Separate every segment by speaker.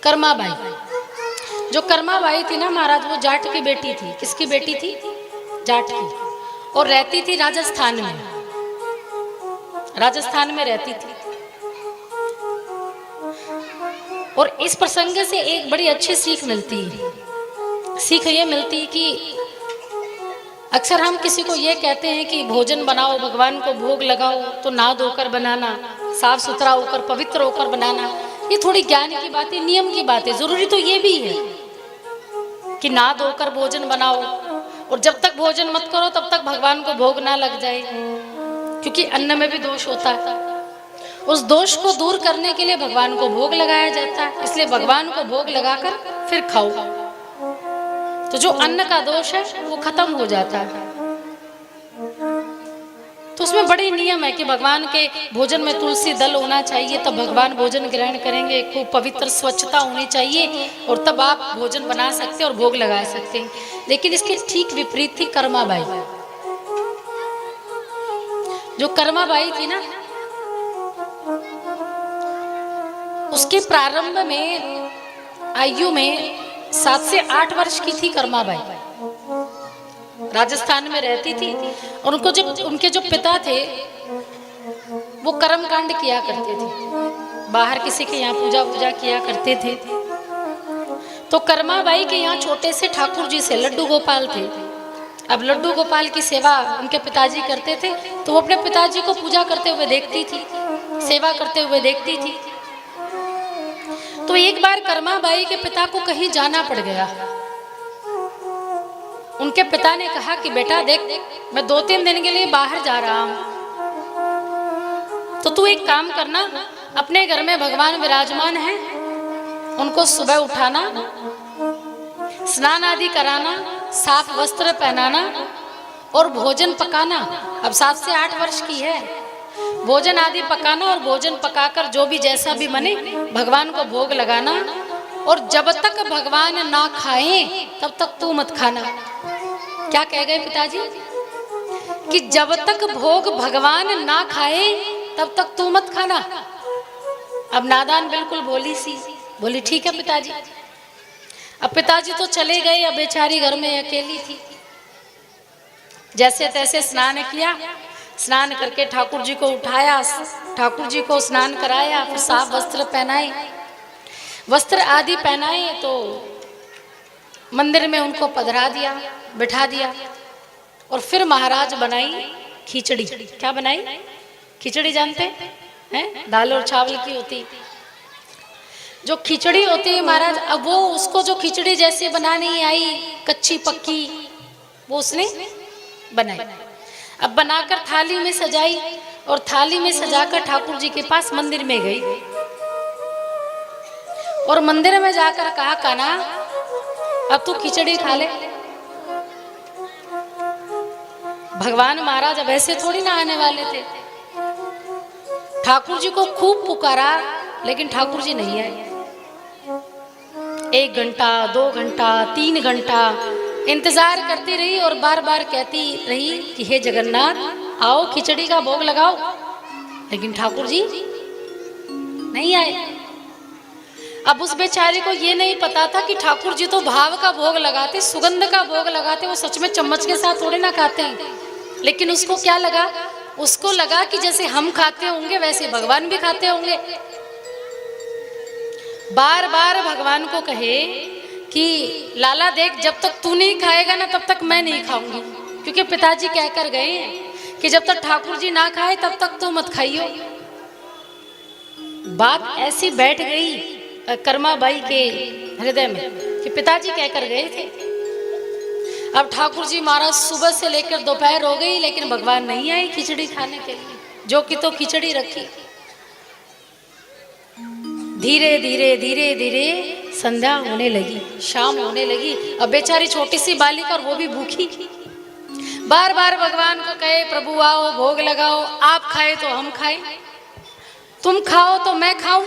Speaker 1: कर्माबाई। जो कर्माबाई थी ना महाराज, वो जाट की बेटी थी। किसकी बेटी थी? जाट की। और रहती थी राजस्थान में। राजस्थान में रहती थी। और इस प्रसंग से एक बड़ी अच्छी सीख मिलती है। सीख ये मिलती है कि अक्सर हम किसी को ये कहते हैं कि भोजन बनाओ, भगवान को भोग लगाओ, तो नहा धोकर बनाना, साफ सुथरा होकर पवित्र होकर बनाना। ये थोड़ी ज्ञान की बात है, नियम की बात है। जरूरी तो ये भी है कि नहा धोकर भोजन बनाओ, और जब तक भोजन मत करो तब तक भगवान को भोग ना लग जाए, क्योंकि अन्न में भी दोष होता है। उस दोष को दूर करने के लिए भगवान को भोग लगाया जाता है। इसलिए भगवान को भोग लगाकर फिर खाओ, तो जो अन्न का दोष है वो खत्म हो जाता है। तो उसमें बड़ी नियम है कि भगवान के भोजन में तुलसी दल होना चाहिए, तब भगवान भोजन ग्रहण करेंगे। खूब पवित्र स्वच्छता होनी चाहिए, और तब आप भोजन बना सकते हैं और भोग लगा सकते हैं। लेकिन इसके ठीक विपरीत थी कर्माबाई। जो कर्माबाई थी ना, उसके प्रारंभ में आयु में 7 से 8 वर्ष की थी कर्माबाई। राजस्थान में रहती थी, और उनके जो पिता थे वो कर्म कांड किया करते थे। बाहर किसी के यहाँ पूजा किया करते थे। तो कर्माबाई के यहाँ छोटे से ठाकुर जी से लड्डू गोपाल थे। अब लड्डू गोपाल की सेवा उनके पिताजी करते थे, तो वो अपने पिताजी को पूजा करते हुए देखती थी, सेवा करते हुए देखती थी। तो एक बार कर्माबाई के पिता को कहीं जाना पड़ गया। उनके पिता ने कहा कि बेटा देख, मैं 2-3 दिन के लिए बाहर जा रहा हूं, तो तू एक काम करना, अपने घर में भगवान विराजमान है, उनको सुबह उठाना, स्नान आदि कराना, साफ वस्त्र पहनाना और भोजन पकाना। अब 7 से 8 वर्ष की है। भोजन आदि पकाना और भोजन पकाकर जो भी जैसा भी बने भगवान को भोग लगाना, और जब तक भगवान ना खाएं तब तक तू मत खाना। क्या कह गए पिताजी? कि जब तक भोग भगवान ना खाए तब तक तू मत खाना। अब नादान बिल्कुल बोली ठीक है पिताजी। अब पिताजी तो चले गए, अब बेचारी घर में अकेली थी। जैसे तैसे स्नान किया, स्नान करके ठाकुर जी को उठाया, ठाकुर जी को स्नान कराया, फिर साफ वस्त्र पहनाए, वस्त्र आदि पहनाए, तो मंदिर में उनको पधरा दिया, बिठा दिया, और फिर महाराज बनाई खिचड़ी। क्या बनाई? खिचड़ी जानते हैं? दाल और चावल की होती जो खिचड़ी होती है महाराज। अब वो उसको जो खिचड़ी जैसे बनानी आई, कच्ची पक्की, वो उसने बनाई। अब बनाकर थाली में सजाई, और थाली में सजाकर ठाकुर जी के पास मंदिर में गई, और मंदिर में जाकर कहा, कान्हा अब तू खिचड़ी खा ले। भगवान महाराज अब ऐसे थोड़ी ना आने वाले थे। ठाकुर जी को खूब पुकारा, लेकिन ठाकुर जी नहीं आए। 1 घंटा, 2 घंटा, 3 घंटा इंतजार करती रही, और बार बार कहती रही कि हे जगन्नाथ आओ, खिचड़ी का भोग लगाओ, लेकिन ठाकुर जी नहीं आए। अब उस बेचारे को ये नहीं पता था कि ठाकुर जी तो भाव का भोग लगाते, सुगंध का भोग लगाते, वो सच में चम्मच के साथ थोड़े ना खाते हैं। लेकिन उसको क्या लगा? उसको लगा कि जैसे हम खाते होंगे वैसे भगवान भी खाते होंगे। बार बार भगवान को कहे कि लाला देख, जब तक तू नहीं खाएगा ना तब तक मैं नहीं खाऊंगी, क्योंकि पिताजी कहकर गए हैं कि जब तक ठाकुर जी ना खाए तब तक तू मत खाइयो। बात ऐसी बैठ गई कर्माबाई के हृदय में कि पिताजी कहकर गए थे। अब ठाकुर जी महाराज सुबह से लेकर दोपहर हो गई, लेकिन भगवान नहीं आए खिचड़ी खाने के लिए, जो कि तो खिचड़ी रखी। धीरे धीरे धीरे धीरे संध्या होने लगी, शाम होने लगी। अब बेचारी छोटी सी बालिका, और वो भी भूखी, बार बार भगवान को कहे प्रभु आओ, भोग लगाओ, आप खाए तो हम खाए, तुम खाओ तो मैं खाऊं।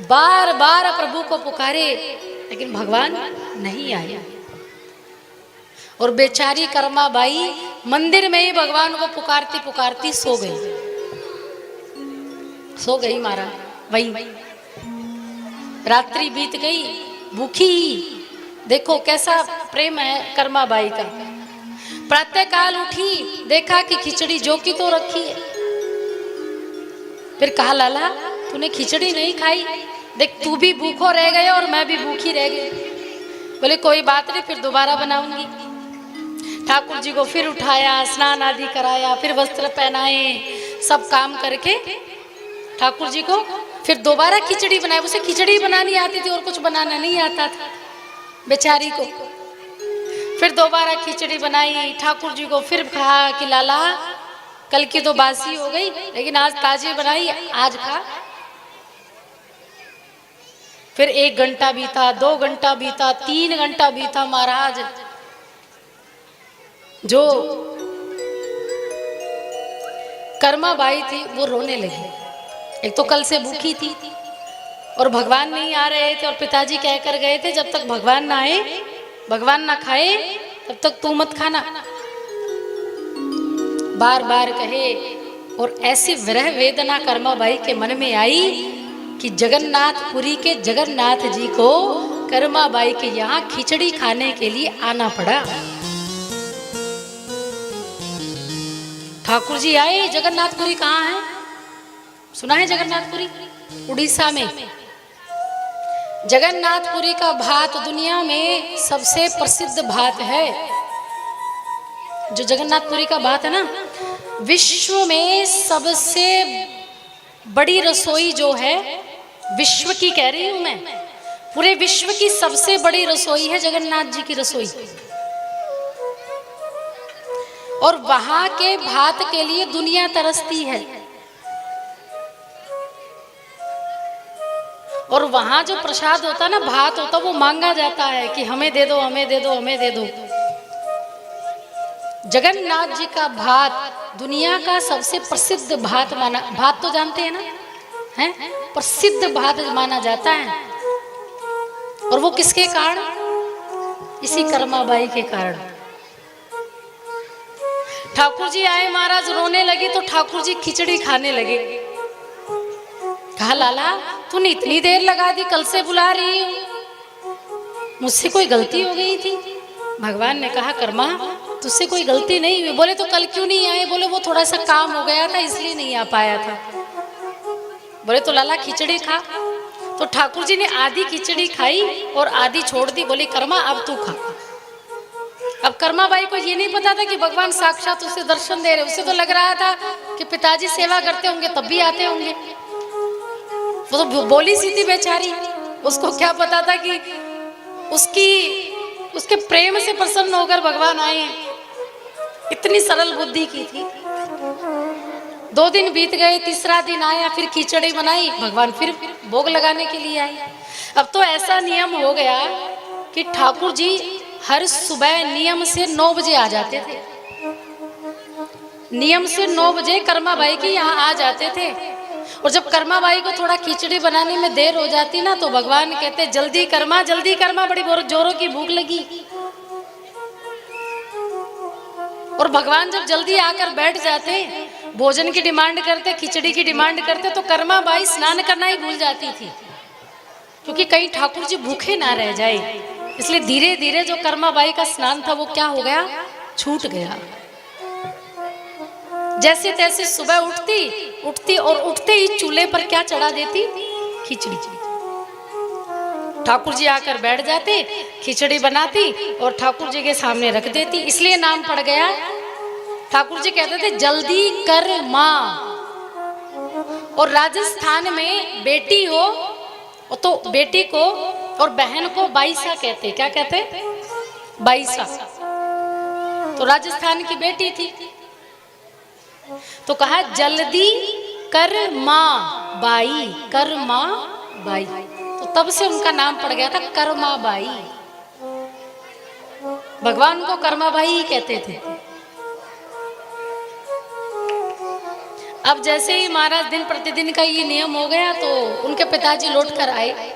Speaker 1: बार बार प्रभु को पुकारे, लेकिन भगवान नहीं आया। और बेचारी कर्माबाई मंदिर में ही भगवान को पुकारती पुकारती सो गई। महाराज वही रात्रि बीत गई भूखी। देखो कैसा प्रेम है कर्मा बाई का। प्रातः काल उठी, देखा कि खिचड़ी जो की तो रखी है। फिर कहा लाला तूने खिचड़ी नहीं खाई, देख तू भी भूखो रह गया और मैं भी भूखी रह गई। बोले कोई बात नहीं, फिर दोबारा बनाऊंगी। ठाकुर जी को फिर उठाया, स्नान आदि कराया, फिर वस्त्र पहनाए, सब काम करके ठाकुर जी को फिर दोबारा खिचड़ी बनाई। उसे खिचड़ी बनानी आती थी और कुछ बनाना नहीं आता था बेचारी को। फिर दोबारा खिचड़ी बनाई, ठाकुर जी को फिर कहा कि लाला कल की तो बासी हो गई लेकिन आज ताजी बनाई, आज खा। फिर 1 घंटा बीता, 2 घंटा बीता, 3 घंटा बीता। महाराज जो कर्मा बाई थी वो रोने लगी। एक तो कल से भूखी थी और भगवान नहीं आ रहे थे और पिताजी कहकर गए थे जब तक भगवान ना आए, भगवान ना खाए तब तक तू मत खाना, बार बार कहे। और ऐसी विरह वेदना कर्मा बाई के मन में आई कि जगन्नाथपुरी के जगन्नाथ जी को कर्मा बाई के यहाँ खिचड़ी खाने के लिए आना पड़ा। ठाकुर जी आए। जगन्नाथपुरी कहाँ है? सुना है जगन्नाथपुरी? उड़ीसा में। जगन्नाथपुरी का भात दुनिया में सबसे प्रसिद्ध भात है। जो जगन्नाथपुरी का भात है ना, विश्व में सबसे बड़ी रसोई जो है, विश्व की कह रही हूं मैं, पूरे विश्व की सबसे बड़ी रसोई है जगन्नाथ जी की रसोई। और वहां के भात के लिए दुनिया तरसती है। और वहां जो प्रसाद होता है ना, भात होता, वो मांगा जाता है कि हमें दे दो, हमें दे दो, हमें दे दो। जगन्नाथ जी का भात दुनिया का सबसे प्रसिद्ध भात माना, भात तो जानते हैं ना, हैं? प्रसिद्ध भात माना जाता है। और वो किसके कारण? इसी कर्मा बाई के कारण। ठाकुर जी आए, महाराज रोने लगे तो ठाकुर जी खिचड़ी खाने लगे। कहा लाला तूने इतनी देर लगा दी, कल से बुला रही हूं, मुझसे कोई गलती हो गई थी? भगवान ने कहा कर्मा तुझसे कोई गलती नहीं हुई। बोले तो कल क्यों नहीं आए? बोले वो थोड़ा सा काम हो गया था इसलिए नहीं आ पाया था। बोले तो लाला खिचड़ी खा। तो ठाकुर जी ने आधी खिचड़ी खाई और आधी छोड़ दी। बोले कर्मा अब तू खा। अब कर्मा बाई को ये नहीं पता था कि भगवान साक्षात उसे दर्शन दे रहे। उसे तो लग रहा था कि पिताजी सेवा करते होंगे तब भी आते होंगे। वो तो बोली सी थी बेचारी, उसको क्या पता था कि उसके प्रेम से प्रसन्न होकर भगवान आए हैं। इतनी सरल बुद्धि की थी। 2 दिन बीत गए, तीसरा दिन आया, फिर खिचड़ी बनाई, भगवान फिर भोग लगाने के लिए आए। अब तो ऐसा नियम हो गया कि ठाकुर जी हर सुबह नियम से 9 बजे आ जाते थे। नियम से 9 बजे कर्मा बाई के यहाँ आ जाते थे। और जब कर्मा बाई को थोड़ा खिचड़ी बनाने में देर हो जाती ना, तो भगवान कहते जल्दी कर्मा, बड़ी जोरों की भूख लगी। और भगवान जब जल्दी आकर बैठ जाते, भोजन की डिमांड करते, खिचड़ी की डिमांड करते, तो कर्मा बाई स्नान करना ही भूल जाती थी, क्योंकि कहीं ठाकुर जी भूखे ना रह जाए। इसलिए धीरे धीरे जो कर्मा बाई का स्नान था वो क्या हो गया, छूट गया। जैसे तैसे सुबह उठती और उठते ही चूल्हे पर क्या चढ़ा देती, खिचड़ी। ठाकुर जी आकर बैठ जाते, खिचड़ी बनाती और ठाकुर जी के सामने रख देती। इसलिए नाम पड़ गया। ठाकुर जी कहते थे जल्दी कर माँ। और राजस्थान में बेटी हो तो बेटी को और बहन को बाईसा कहते। क्या कहते? बाईसा। तो राजस्थान की बेटी थी, तो कहा जल्दी कर माँ बाई, कर माँ बाई। तो तब से उनका नाम पड़ गया था कर्मा बाई। भगवान को कर्मा बाई ही कहते थे। अब जैसे ही महाराज दिन प्रतिदिन का ये नियम हो गया, तो उनके पिताजी लौट कर आए।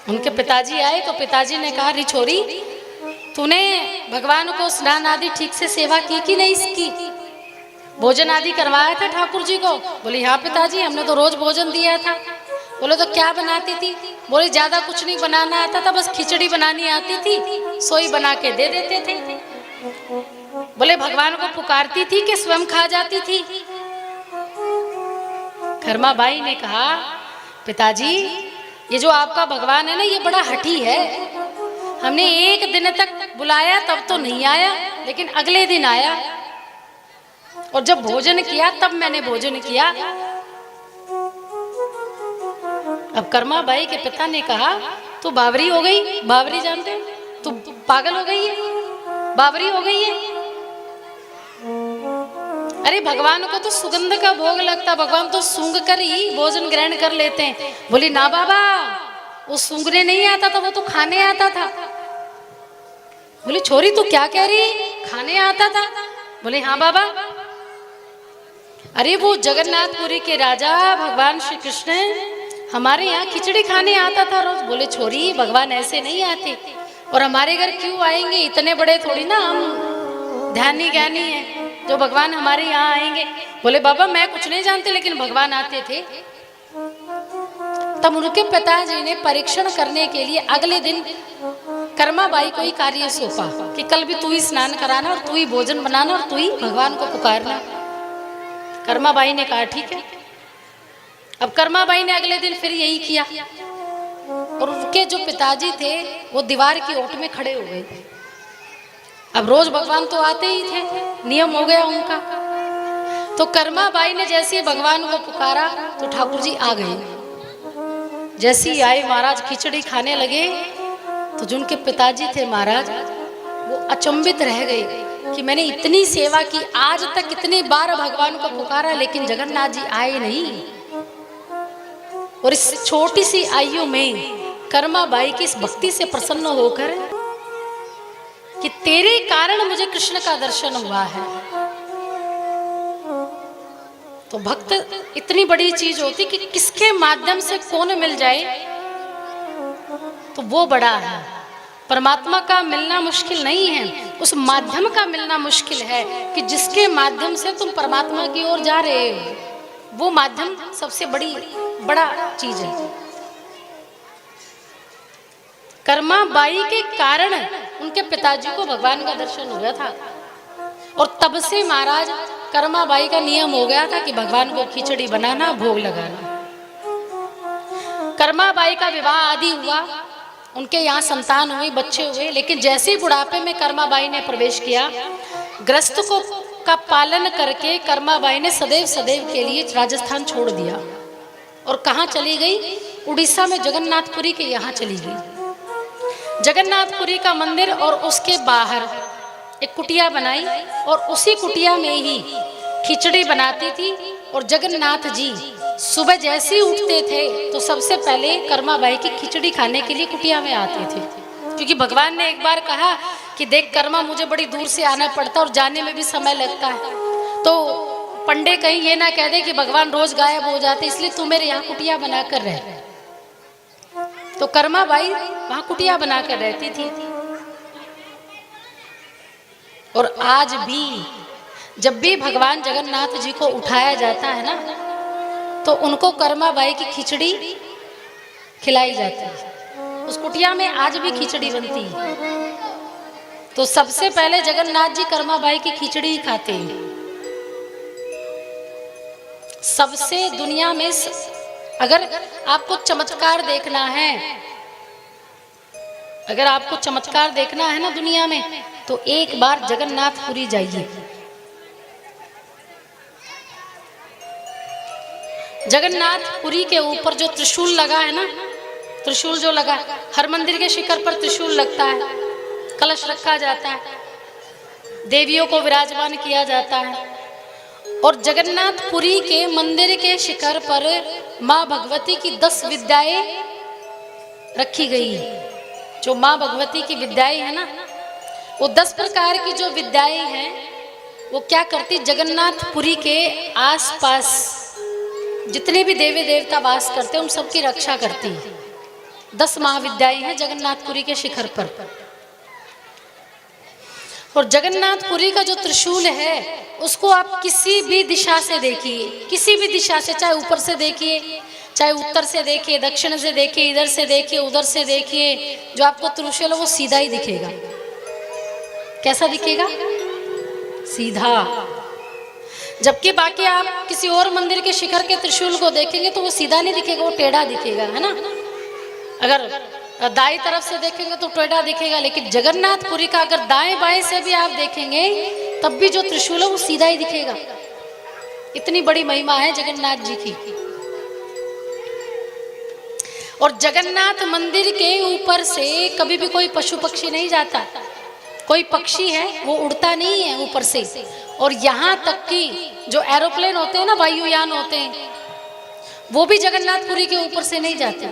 Speaker 1: उनके पिताजी आए तो पिताजी ने कहा, री छोरी तूने भगवान को स्नान आदि ठीक से सेवा की कि नहीं इसकी? भोजन आदि करवाया था ठाकुर जी को? बोली हाँ पिताजी, हमने तो रोज भोजन दिया था। बोले तो क्या बनाती थी? बोले ज्यादा कुछ नहीं बनाना आता था, बस खिचड़ी बनानी आती थी, सोई बना के दे देते थे। बोले भगवान को पुकारती थी कि स्वयं खा जाती थी? कर्मा बाई ने कहा पिताजी ये जो आपका भगवान है ना ये बड़ा हठी है, हमने एक दिन तक बुलाया तब तो नहीं आया, लेकिन अगले दिन आया और जब भोजन किया तब मैंने भोजन किया। अब कर्मा बाई के पिता ने कहा तू बावरी हो गई, बावरी जानते हो, तू पागल हो गई है, बावरी हो गई है। अरे भगवान को तो सुगंध का भोग लगता, भगवान तो सूंघ कर ही भोजन ग्रहण कर लेते हैं। बोली ना बाबा, वो सूंघने नहीं आता था, वो तो खाने आता था। बोली छोरी तू क्या कह रही, खाने आता था? बोले हाँ बाबा। अरे वो जगन्नाथपुरी के राजा भगवान श्री कृष्ण हमारे यहाँ खिचड़ी खाने आता था रोज। बोले छोरी भगवान ऐसे नहीं आते, और हमारे घर क्यों आएंगे, इतने बड़े थोड़ी ना हम ध्यानी ज्ञानी हैं जो भगवान हमारे यहाँ आएंगे। बोले बाबा मैं कुछ नहीं जानते, लेकिन भगवान आते थे। तब उनके पिताजी ने परीक्षण करने के लिए अगले दिन कर्मा बाई को ही कार्य सौंपा कि कल भी तू ही स्नान कराना और तू ही भोजन बनाना और तू ही भगवान को पुकारना। कर्मा बाई ने कहा ठीक है। अब कर्मा बाई ने अगले दिन फिर यही किया, और उनके जो पिताजी थे वो दीवार की ओट में खड़े हो गए थे। अब रोज भगवान तो आते ही थे, नियम हो गया उनका। तो कर्मा बाई ने जैसे भगवान को पुकारा तो ठाकुर जी आ गए। जैसे ही आए महाराज खिचड़ी खाने लगे तो जो उनके पिताजी थे महाराज वो अचंभित रह गए कि मैंने इतनी सेवा की, आज तक इतनी बार भगवान को पुकारा, लेकिन जगन्नाथ जी आए नहीं। और इस छोटी सी आयु में कर्मा बाई की इस भक्ति से प्रसन्न होकर कि तेरे कारण मुझे कृष्ण का दर्शन हुआ है। तो भक्त इतनी बड़ी चीज होती कि किसके माध्यम से कौन मिल जाए तो वो बड़ा है। परमात्मा का मिलना मुश्किल नहीं है, उस माध्यम का मिलना मुश्किल है कि जिसके माध्यम से तुम परमात्मा की ओर जा रहे हो, वो माध्यम सबसे बड़ा चीज है। कर्मा बाई के कारण उनके पिताजी को भगवान का दर्शन हो गया था, और तब से महाराज कर्मा बाई का नियम हो गया था कि भगवान को खिचड़ी बनाना, भोग लगाना। कर्मा बाई का विवाह आदि हुआ, उनके यहाँ संतान हुई, बच्चे हुए, लेकिन जैसे ही बुढ़ापे में कर्मा बाई ने प्रवेश किया, गृहस्थ को का पालन करके कर्मा बाई ने सदैव सदैव के लिए राजस्थान छोड़ दिया और कहाँ चली गई? उड़ीसा में जगन्नाथपुरी के यहाँ चली गई। जगन्नाथपुरी का मंदिर और उसके बाहर एक कुटिया बनाई और उसी कुटिया में ही खिचड़ी बनाती थी। और जगन्नाथ जी सुबह जैसे ही उठते थे तो सबसे पहले कर्मा बाई की खिचड़ी खाने के लिए कुटिया में आते थे, क्योंकि भगवान ने एक बार कहा कि देख कर्मा, मुझे बड़ी दूर से आना पड़ता और जाने में भी समय लगता है, तो पंडे कहीं ये ना कह दे कि भगवान रोज गायब हो जाते, इसलिए तू मेरे यहाँ कुटिया बना कर रह। तो कर्मा बाई वहां कुटिया बना कर रहती थी। और आज भी जब भी भगवान जगन्नाथ जी को उठाया जाता है ना, तो उनको कर्मा बाई की खिचड़ी खिलाई जाती है। उस कुटिया में आज भी खिचड़ी बनती है। तो सबसे पहले जगन्नाथ जी कर्मा बाई की खिचड़ी ही खाते हैं। सबसे दुनिया में अगर आपको चमत्कार देखना है, अगर आपको चमत्कार देखना है ना दुनिया में, तो एक बार जगन्नाथपुरी जाइए। जगन्नाथपुरी के ऊपर जो त्रिशूल लगा है ना, त्रिशूल जो लगा, हर मंदिर के शिखर पर त्रिशूल लगता है, कलश रखा जाता है, देवियों को विराजमान किया जाता है। और जगन्नाथपुरी के मंदिर के शिखर पर माँ भगवती की 10 विद्याएं रखी गई है। जो माँ भगवती की विद्याएं है ना, वो 10 प्रकार की जो विद्याएं हैं, वो क्या करती? जगन्नाथपुरी के आसपास जितने भी देवी देवता वास करते हैं उन सबकी रक्षा करती है। 10 महाविद्याएं हैं जगन्नाथपुरी के शिखर पर। और जगन्नाथपुरी का जो त्रिशूल है उसको आप किसी भी दिशा से देखिए, किसी भी दिशा से, चाहे ऊपर से देखिए, चाहे उत्तर से देखिए, दक्षिण से देखिए, इधर से देखिए, उधर से देखिए, जो आपको त्रिशूल है वो सीधा ही दिखेगा। कैसा दिखेगा? सीधा। जबकि बाकी आप किसी और मंदिर के शिखर के त्रिशूल को देखेंगे तो वो सीधा नहीं दिखेगा, वो टेढ़ा दिखेगा, है ना। अगर दाएं तरफ से देखेंगे तो टेढ़ा दिखेगा, लेकिन जगन्नाथपुरी का अगर दाएं बाएं से भी आप देखेंगे तब भी जो त्रिशूल है वो सीधा ही दिखेगा। इतनी बड़ी महिमा है जगन्नाथ जी की। और जगन्नाथ मंदिर के ऊपर से कभी भी कोई पशु पक्षी नहीं जाता, कोई पक्षी है वो उड़ता नहीं है ऊपर से। और यहाँ तक कि जो एरोप्लेन होते हैं ना, वायुयान होते हैं, वो भी जगन्नाथपुरी के ऊपर से नहीं जाते।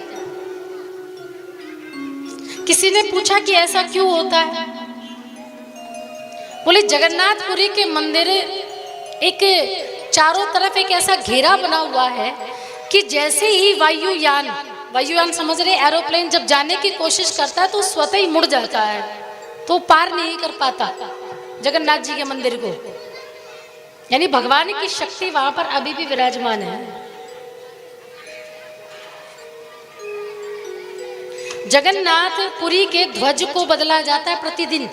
Speaker 1: किसी ने पूछा कि ऐसा क्यों होता है? बोले जगन्नाथपुरी के मंदिर एक चारों तरफ एक ऐसा घेरा बना हुआ है कि जैसे ही वायुयान समझ रहे, एरोप्लेन जब जाने की कोशिश करता है तो स्वतः ही मुड़ जाता है, तो पार नहीं कर पाता जगन्नाथ जी के मंदिर को। यानी भगवान की शक्ति वहां पर अभी भी विराजमान है। जगन्नाथपुरी के ध्वज को बदला जाता है प्रतिदिन।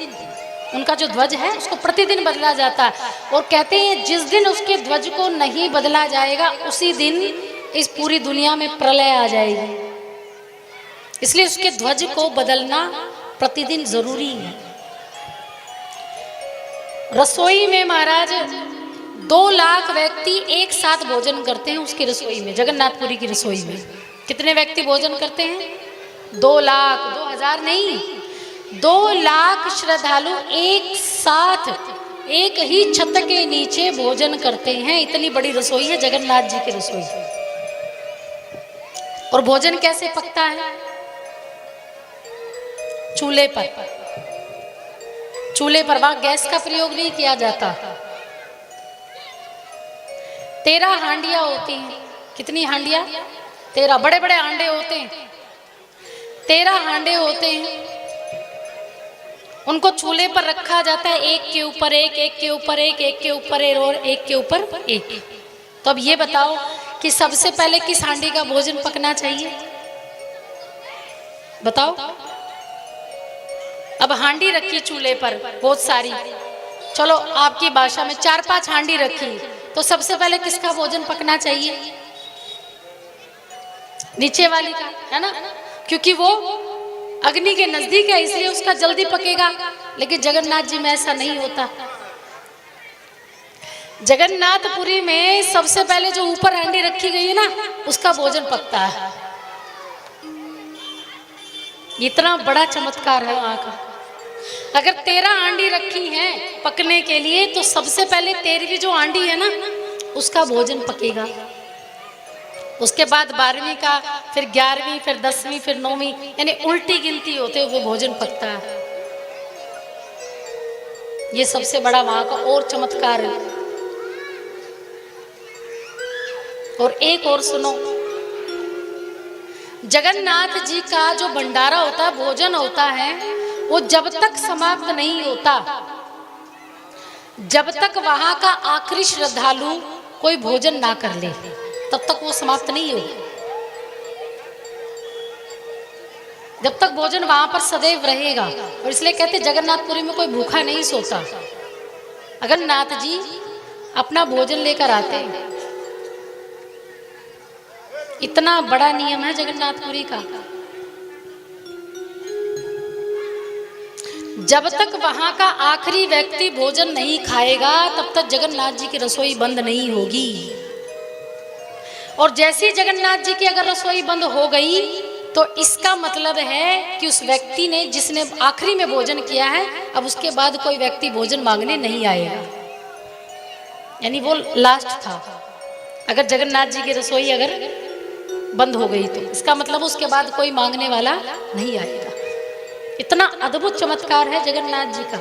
Speaker 1: उनका जो ध्वज है उसको प्रतिदिन बदला जाता है, और कहते हैं जिस दिन उसके ध्वज को नहीं बदला जाएगा उसी दिन इस पूरी दुनिया में प्रलय आ जाएगी। इसलिए उसके ध्वज को बदलना प्रतिदिन जरूरी है। रसोई में महाराज 2 लाख व्यक्ति एक साथ भोजन करते हैं उसकी रसोई में, जगन्नाथपुरी की रसोई में। कितने व्यक्ति भोजन करते हैं? 2 लाख, 2000 नहीं, 2 लाख श्रद्धालु एक साथ एक ही छत के नीचे भोजन करते हैं। इतनी बड़ी रसोई है जगन्नाथ जी की रसोई। और भोजन कैसे पकता है? चूल्हे पर। चूल्हे पर, वहां गैस का प्रयोग नहीं किया जाता। 13 हांडियां होती हैं। कितनी हांडियां? 13 बड़े बड़े हांडे होते हैं, 13 हांडे होते हैं। उनको चूल्हे पर रखा जाता है, एक के ऊपर एक, एक के ऊपर एक, एक के ऊपर एक और एक के ऊपर एक। तो अब ये बताओ कि सबसे पहले किस हांडी का भोजन पकना चाहिए? बताओ। अब हांडी रखी चूल्हे पर बहुत सारी, चलो आपकी भाषा में 4-5 हांडी रखी, तो सबसे पहले किसका भोजन पकना चाहिए? नीचे वाली का, है ना, क्योंकि वो अग्नि के नजदीक है इसलिए उसका जल्दी पकेगा। लेकिन जगन्नाथ जी में ऐसा नहीं होता। जगन्नाथपुरी में सबसे पहले जो ऊपर हांडी रखी गई है ना, उसका भोजन पकता है। इतना बड़ा चमत्कार है वहां का। अगर 13 हांडी रखी है पकने के लिए, तो सबसे पहले 13वीं जो हांडी है ना, उसका भोजन पकेगा। उसके बाद 12वीं का, फिर 11वीं, फिर 10वीं, फिर 9वीं, यानी उल्टी गिनती होते हुए भोजन पकता है। ये सबसे बड़ा वहां का और चमत्कार है। और एक और सुनो, जगन्नाथ जी का जो भंडारा होता है, भोजन होता है, वो जब तक समाप्त नहीं होता, जब तक वहां का आखिरी श्रद्धालु कोई भोजन ना कर ले, तब तक वो समाप्त नहीं होगा। जब तक भोजन वहां पर सदैव रहेगा। और इसलिए कहते जगन्नाथपुरी में कोई भूखा नहीं सोता। अगर नाथ जी अपना भोजन लेकर आते हैं। इतना बड़ा नियम है जगन्नाथपुरी का। जब तक वहां का आखिरी व्यक्ति भोजन नहीं खाएगा, तब तक जगन्नाथ जी की रसोई बंद नहीं होगी। और जैसे ही जगन्नाथ जी की अगर रसोई बंद हो गई, तो इसका मतलब है कि उस व्यक्ति ने, जिसने आखिरी में भोजन किया है, अब उसके बाद कोई व्यक्ति भोजन मांगने नहीं आएगा। यानी वो लास्ट था। अगर जगन्नाथ जी की रसोई अगर बंद हो गई, तो इसका मतलब उसके बाद कोई मांगने वाला नहीं आएगा। इतना अद्भुत चमत्कार है जगन्नाथ जी का।